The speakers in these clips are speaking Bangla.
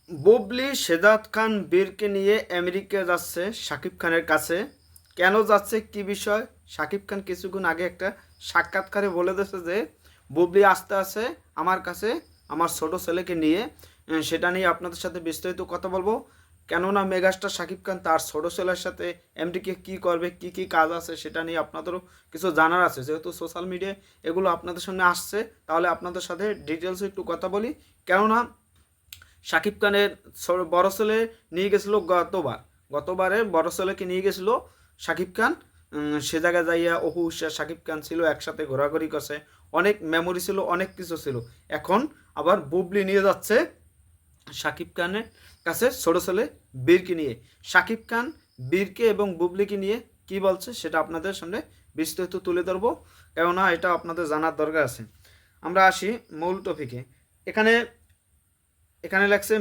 বুবলি শেজাদ খান বীরকে নিয়ে আমেরিকা যাচ্ছে শাকিব খানের কাছে। কেন যাচ্ছে, কি বিষয়? শাকিব খান কিছুক্ষণ আগে একটা সাক্ষাৎকারে বলে দিয়েছে যে বুবলি আসতে আছে আমার কাছে আমার ছোট ছেলেকে নিয়ে। সেটা নিয়ে আপনাদের সাথে বিস্তারিত কথা বলবো। কেননা মেগাস্টার শাকিব খান তার ছোট ছেলের সাথে আমেরিকা কী করবে, কি কি কাজ আছে, সেটা নিয়ে আপনাদেরও কিছু জানার আছে। যেহেতু সোশ্যাল মিডিয়ায় এগুলো আপনাদের সামনে আসছে, তাহলে আপনাদের সাথে ডিটেলসে একটু কথা বলি। কেননা শাকিব খানের বড় ছেলে নিয়ে গেছিলো গতবারে বড় ছেলেকে নিয়ে গেছিলো শাকিব খান। সে জায়গায় যাইয়া অপু বিশ্বাস শাকিব খান ছিল, একসাথে ঘোরাঘুরি করছে, অনেক মেমোরি ছিল, অনেক কিছু ছিল। এখন আবার বুবলি নিয়ে যাচ্ছে শাকিব খানের কাছে ছোট ছেলে বীরকে নিয়ে। শাকিব খান বীরকে এবং বুবলিকে নিয়ে কি বলছে সেটা আপনাদের সামনে বিস্তারিত তুলে ধরবো, কেননা এটা আপনাদের জানার দরকার আছে। আমরা আসি মূল টপিকে। এখানে এখানে লেখছে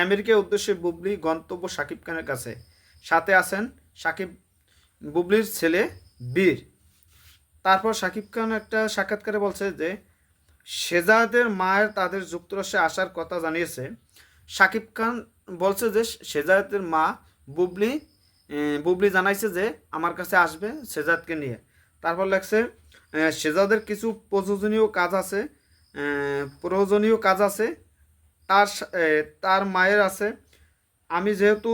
আমেরিকার উদ্দেশ্যে বুবলি গন্তব্য শাকিব খানের কাছে, সাথে আছেন শাকিব বুবলির ছেলে বীর। তারপর শাকিব খান একটা সাক্ষাৎকারে বলছে যে শেজাদের মায়ের তাদের যুক্তরাষ্ট্রে আসার কথা জানিয়েছে। শাকিব খান বলছে যে শেজাদের মা বুবলি বুবলি জানাইছে যে আমার কাছে আসবে শেজাদকে নিয়ে। তারপর লেখছে শেজাদের কিছু প্রয়োজনীয় কাজ আছে তার মায়ের আছে। আমি যেহেতু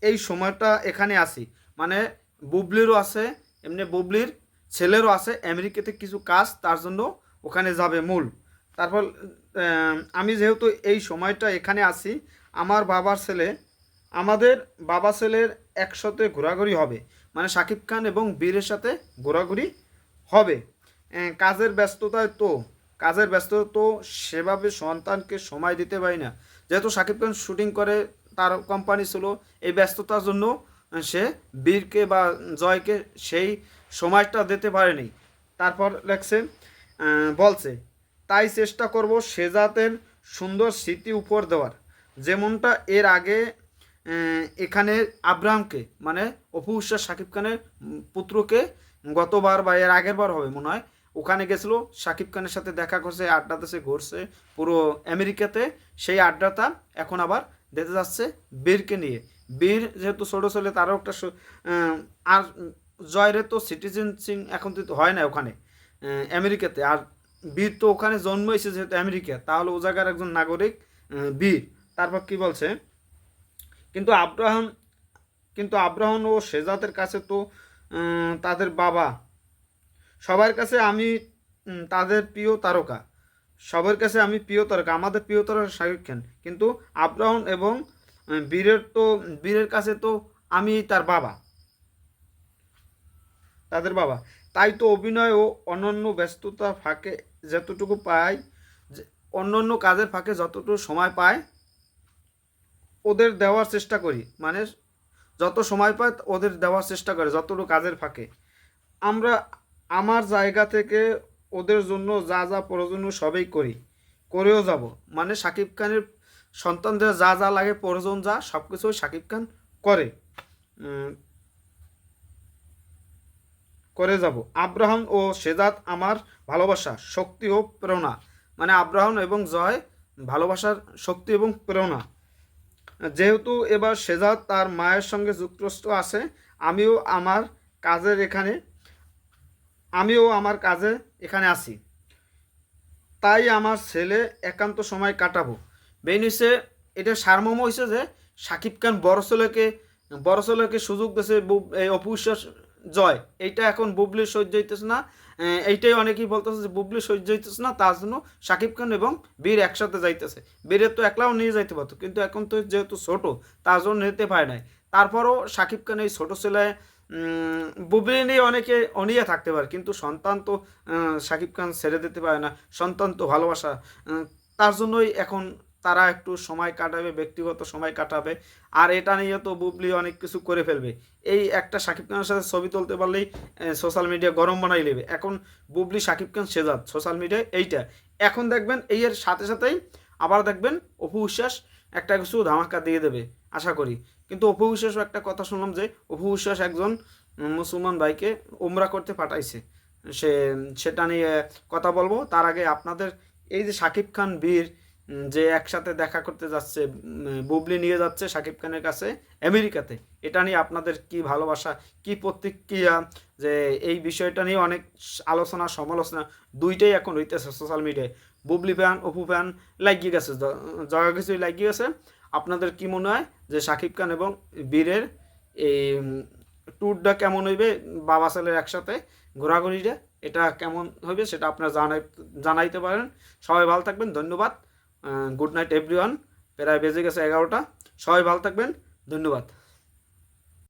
এই সময়টা এখানে আছি, মানে বুবলিরও আছে, এমনি বুবলির ছেলেরও আছে আমেরিকাতে কিছু কাজ, তার জন্য ওখানে যাবে মূল। তারপর আমি যেহেতু এই সময়টা এখানে আছি, আমাদের বাবা ছেলের একসাথে ঘোরাঘুরি হবে, মানে শাকিব খান এবং বীরের সাথে ঘোরাঘুরি হবে। কাজের ব্যস্ততায় তো সেভাবে সন্তানকে সময় দিতে পারি না। যেহেতু শাকিব খান শুটিং করে, তার কোম্পানি ছিল, এই ব্যস্ততার জন্য সে বীরকে বা জয়কে সেই সময়টা দিতে পারেনি। তারপর লেখছে বলছে তাই চেষ্টা করব শেজাতের সুন্দর স্মৃতি উপহার দেওয়ার, যেমনটা এর আগে এখানে আব্রাহামকে, মানে অপু বিশ্বাস শাকিব খানের পুত্রকে গতবার বা এর আগের বার হবে মনে হয়, ওখানে গেছিলো শাকিব খানের সাথে দেখা করছে, আড্ডা দেশে ঘুরছে পুরো আমেরিকাতে। সেই আড্ডাটা এখন আবার দিতে যাচ্ছে বীরকে নিয়ে। বীর যেহেতু ছোটো ছেলে, তারও একটা আর জয়ের তো সিটিজেনশিপ এখন তো হয় না ওখানে আমেরিকাতে। আর বীর তো ওখানে জন্মেছে যেহেতু আমেরিকা, তাহলে ও জায়গার একজন নাগরিক বীর। তারপর কি বলছে, কিন্তু আব্রাহাম কিন্তু আব্রাহাম ও শেজাদের কাছে তো তাদের বাবা, সবার কাছে আমি তাদের প্রিয় তারকা, সবার কাছে আমি প্রিয় তারকা, আমাদের প্রিয় তারকা শাকিব খান। কিন্তু আব্রাহাম এবং বীরের কাছে তো আমি তাদের বাবা। তাই তো অভিনয় ও অন্যান্য ব্যস্ততা ফাঁকে যতটুকু পাই, অন্যান্য কাজের ফাঁকে যতটুকু সময় পায় ওদের দেওয়ার চেষ্টা করি, মানে যত সময় পায় ওদের দেওয়ার চেষ্টা করে যতটুকু কাজের ফাঁকে। আমরা আমার জায়গা থেকে ওদের জন্য যা যা প্রয়োজনীয় সবই করেও যাব। মানে শাকিব খানের সন্তানদের যা যা লাগে, প্রয়োজন যা, সব কিছুই শাকিব খান করে করে যাব। আব্রাহাম ও শেজাদ আমার ভালোবাসা, শক্তি ও প্রেরণা, মানে আব্রাহাম এবং জয় ভালোবাসার শক্তি এবং প্রেরণা। যেহেতু এবার শেজাদ তার মায়ের সঙ্গে যুক্তরাষ্ট্র আছে, আমিও আমার কাজের এখানে আমার কাজে এখানে আসি, তাই আমার ছেলে একান্ত সময় কাটাবো। বেনিসে এটা সারমর্ম হয়েছে যে শাকিব খান বড় ছেলেকে সুযোগ দিয়েছে অপু বিশ্বাস জয়। এইটা এখন বুবলির সহ্য হইতেছে না। এইটাই অনেকেই বলতেছে যে বুবলি সহ্য হইতেছে না, তার জন্য শাকিব খান এবং বীর একসাথে যাইতেছে। বীরের তো একলাও নিয়ে যাইতে পারতো, কিন্তু এখন তো যেহেতু ছোট, তার জন্য নিতে পারে নাই। তারপরও শাকিব খান এই ছোটো ছেলে বুবলি নিয়ে অনেকে অনিয়ে থাকতে পারে, কিন্তু সন্তান তো শাকিব খান ছেড়ে দিতে পারে না। সন্তান তো ভালোবাসা, তার জন্যই এখন তারা একটু সময় কাটাবে, ব্যক্তিগত সময় কাটাবে। আর এটা নিয়ে তো বুবলি অনেক কিছু করে ফেলবে। এই একটা শাকিব খানের সাথে ছবি তুলতে পারলেই সোশ্যাল মিডিয়া গরম বানাই নেবে। এখন বুবলি শাকিব খান শেজাদ সোশ্যাল মিডিয়ায় এইটা। এখন দেখবেন এই এর সাথে সাথেই আবার দেখবেন অপু বিশ্বাস একটা কিছু ধামাকা দিয়ে দেবে আশা করি। কিন্তু অপু বিশ্বাসও একটা কথা শুনলাম যে অপু বিশ্বাস একজন মুসলমান ভাইকে উমরা করতে পাঠাইছে। সে সেটা নিয়ে কথা বলবো। তার আগে আপনাদের এই যে শাকিব খান বীর যে একসাথে দেখা করতে যাচ্ছে, বুবলি নিয়ে যাচ্ছে শাকিব খানের কাছে আমেরিকাতে, এটা নিয়ে আপনাদের কি ভালোবাসা, কি প্রতিক্রিয়া? যে এই বিষয়টা নিয়ে অনেক আলোচনা সমালোচনা দুইটাই এখন হইতেছে সোশ্যাল মিডিয়ায়। বুবলি ফ্যান, অপু ফ্যান লাগিয়ে গেছে, জায়গা কিছুই লাগিয়ে গেছে। আপনাদের কি মনে হয় যে শাকিব খান এবং বীরের এই ট্যুরটা কেমন হইবে, বাবা ছেলের একসাথে ঘোরাঘুরিটা এটা কেমন হইবে সেটা আপনারা জানাইতে পারেন। সবাই ভালো থাকবেন, ধন্যবাদ। Good night everyone. প্রায় বেজে গেছে 11টা। সবাই ভালো থাকবেন, ধন্যবাদ।